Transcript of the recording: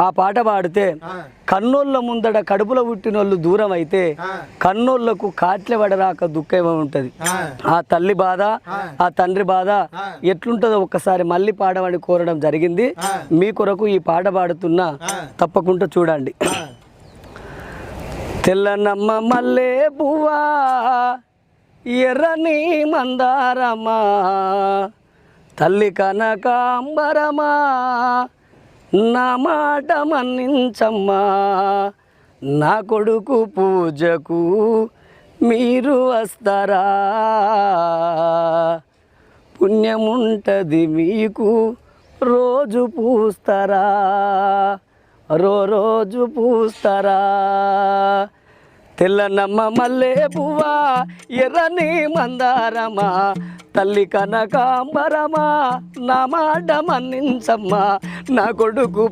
ఆ పాట పాడితే కన్నోళ్ళ ముందడ కడుపులో పుట్టినోళ్ళు దూరం అయితే కన్నోళ్లకు కాట్లె పడరాక దుఃఖం ఉంటుంది. ఆ తల్లి బాధ ఆ తండ్రి బాధ ఎట్లుంటుందో ఒక్కసారి మళ్ళీ పాడమని కోరడం జరిగింది. మీ కొరకు ఈ పాట పాడుతున్నా తప్పకుండా చూడండి. తెల్లనమ్మ మల్లె పువ్వా ఎర్రని మందారమా తల్లి కనకాంబరమా నా మాట మన్నించమ్మా నా కొడుకు పూజకు మీరు వస్తారా పుణ్యముంటది మీకు రోజు పూస్తారా రోజు పూస్తారా తెల్లనమ్మ మల్లె పువ్వా ఎర్రని మందారమా తల్లి కనకాంబరమా నా మాట మన్నించమ్మా నా కొడుకు